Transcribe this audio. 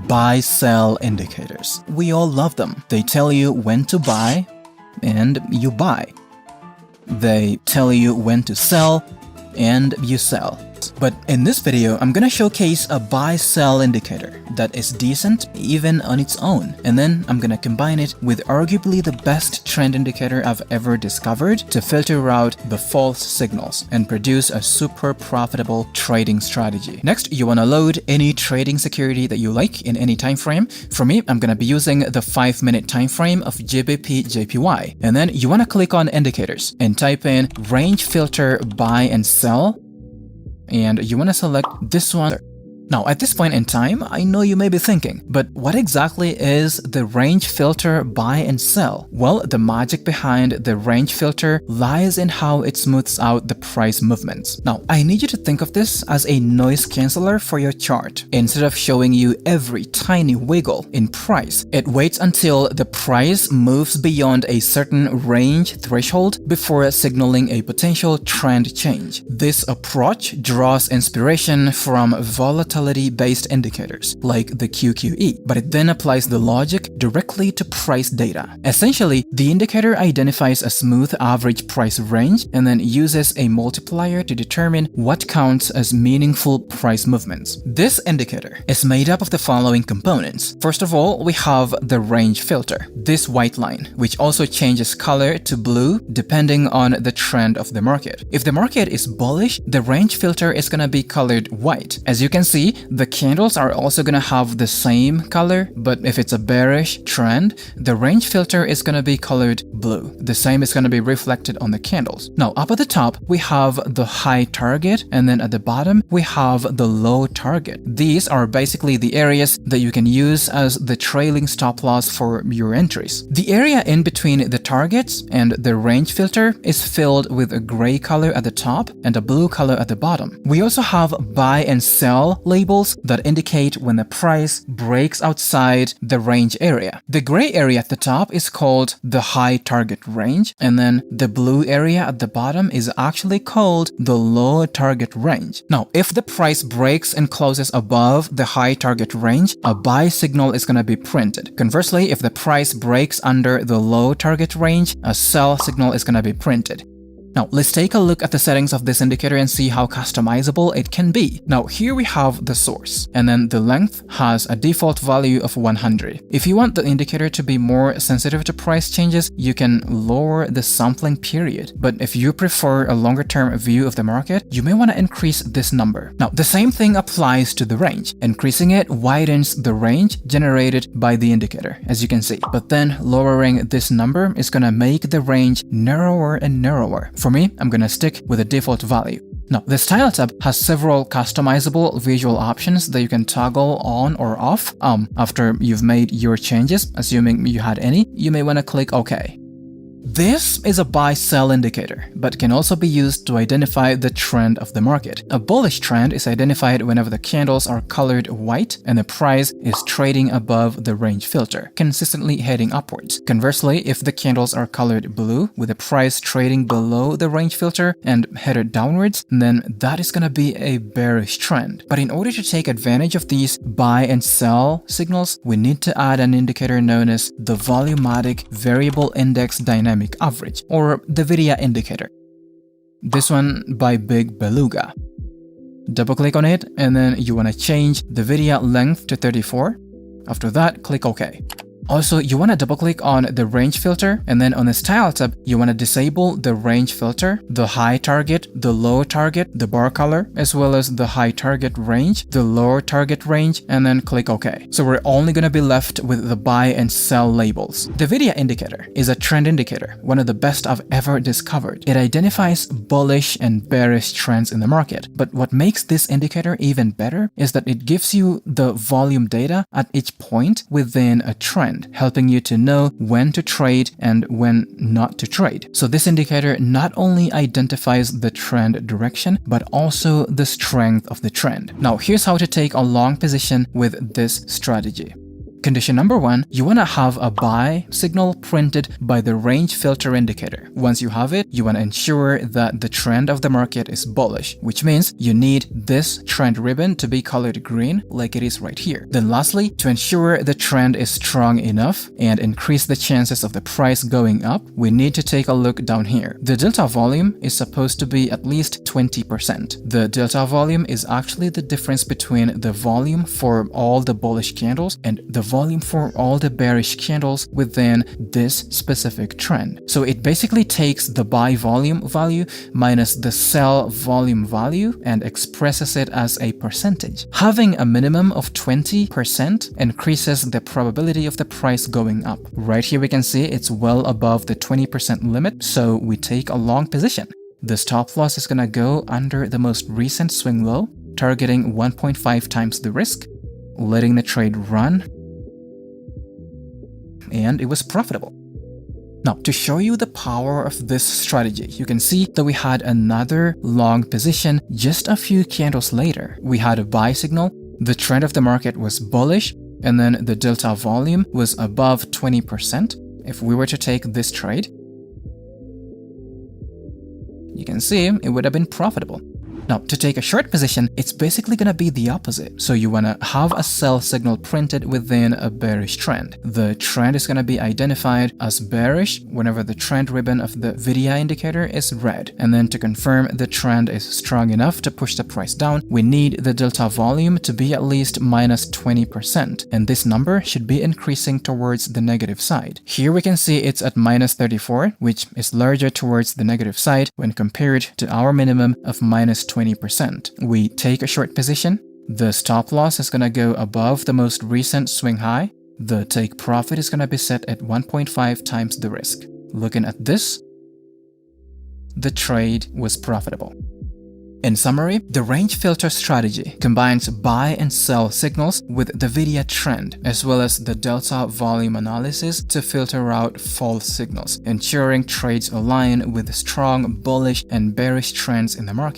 Buy-sell indicators. We all love them. They tell you when to buy, and you buy. They tell you when to sell, and you sell. But in this video, I'm gonna showcase a buy-sell indicator that is decent even on its own. And then I'm gonna combine it with arguably the best trend indicator I've ever discovered to filter out the false signals and produce a super profitable trading strategy. Next, you wanna load any trading security that you like in any time frame. For me, I'm gonna be using the 5-minute time frame of GBP JPY. And then you wanna click on indicators and type in range filter buy and sell. And you want to select this one. Now, at this point in time, I know you may be thinking, but what exactly is the range filter buy and sell? Well, the magic behind the range filter lies in how it smooths out the price movements. Now, I need you to think of this as a noise canceller for your chart. Instead of showing you every tiny wiggle in price, it waits until the price moves beyond a certain range threshold before signaling a potential trend change. This approach draws inspiration from volatility-based indicators like the QQE, but it then applies the logic directly to price data. Essentially, the indicator identifies a smooth average price range and then uses a multiplier to determine what counts as meaningful price movements. This indicator is made up of the following components. First of all, we have the range filter, this white line, which also changes color to blue depending on the trend of the market. If the market is bullish, the range filter is going to be colored white. As you can see, the candles are also going to have the same color, but if it's a bearish trend, the range filter is going to be colored blue. The same is going to be reflected on the candles. Now, up at the top, we have the high target, and then at the bottom, we have the low target. These are basically the areas that you can use as the trailing stop loss for your entries. The area in between the targets and the range filter is filled with a gray color at the top and a blue color at the bottom. We also have buy and sell labels that indicate when the price breaks outside the range area. The gray area at the top is called the high target range, and then the blue area at the bottom is actually called the low target range. Now, if the price breaks and closes above the high target range, a buy signal is going to be printed. Conversely, if the price breaks under the low target range, a sell signal is going to be printed. Now, let's take a look at the settings of this indicator and see how customizable it can be. Now, here we have the source, and then the length has a default value of 100. If you want the indicator to be more sensitive to price changes, you can lower the sampling period. But if you prefer a longer-term view of the market, you may want to increase this number. Now, the same thing applies to the range. Increasing it widens the range generated by the indicator, as you can see. But then lowering this number is going to make the range narrower and narrower. For me, I'm gonna stick with the default value. Now, the Style tab has several customizable visual options that you can toggle on or off. After you've made your changes, assuming you had any, you may want to click OK. This is a buy-sell indicator, but can also be used to identify the trend of the market. A bullish trend is identified whenever the candles are colored white and the price is trading above the range filter, consistently heading upwards. Conversely, if the candles are colored blue with the price trading below the range filter and headed downwards, then that is going to be a bearish trend. But in order to take advantage of these buy and sell signals, we need to add an indicator known as the volumatic variable index dynamic average, or the VIDIA indicator. This one by Big Beluga. Double click on it, and then you want to change the VIDIA length to 34. After that, click OK. Also, you want to double click on the range filter, and then on the Style tab, you want to disable the range filter, the high target, the low target, the bar color, as well as the high target range, the lower target range, and then click OK. So we're only going to be left with the buy and sell labels. The VIDIA indicator is a trend indicator, one of the best I've ever discovered. It identifies bullish and bearish trends in the market. But what makes this indicator even better is that it gives you the volume data at each point within a trend, helping you to know when to trade and when not to trade. So this indicator not only identifies the trend direction, but also the strength of the trend. Now, here's how to take a long position with this strategy. Condition number 1, you want to have a buy signal printed by the range filter indicator. Once you have it, you want to ensure that the trend of the market is bullish, which means you need this trend ribbon to be colored green like it is right here. Then lastly, to ensure the trend is strong enough and increase the chances of the price going up, we need to take a look down here. The delta volume is supposed to be at least 20%. The delta volume is actually the difference between the volume for all the bullish candles and the volume for all the bearish candles within this specific trend. So it basically takes the buy volume value minus the sell volume value and expresses it as a percentage. Having a minimum of 20% increases the probability of the price going up. Right here we can see it's well above the 20% limit, so we take a long position. The stop loss is gonna go under the most recent swing low, targeting 1.5 times the risk, letting the trade run, and it was profitable. Now, to show you the power of this strategy, you can see that we had another long position just a few candles later. We had a buy signal, the trend of the market was bullish, and then the delta volume was above 20%. If we were to take this trade, you can see it would have been profitable. Now, to take a short position, it's basically going to be the opposite. So you want to have a sell signal printed within a bearish trend. The trend is going to be identified as bearish whenever the trend ribbon of the VDI indicator is red. And then to confirm the trend is strong enough to push the price down, we need the delta volume to be at least minus 20%. And this number should be increasing towards the negative side. Here we can see it's at minus 34, which is larger towards the negative side when compared to our minimum of minus 20%. We take a short position. The stop loss is going to go above the most recent swing high. The take profit is going to be set at 1.5 times the risk. Looking at this, the trade was profitable. In summary, the range filter strategy combines buy and sell signals with the VDI trend, as well as the delta volume analysis to filter out false signals, ensuring trades align with strong bullish and bearish trends in the market.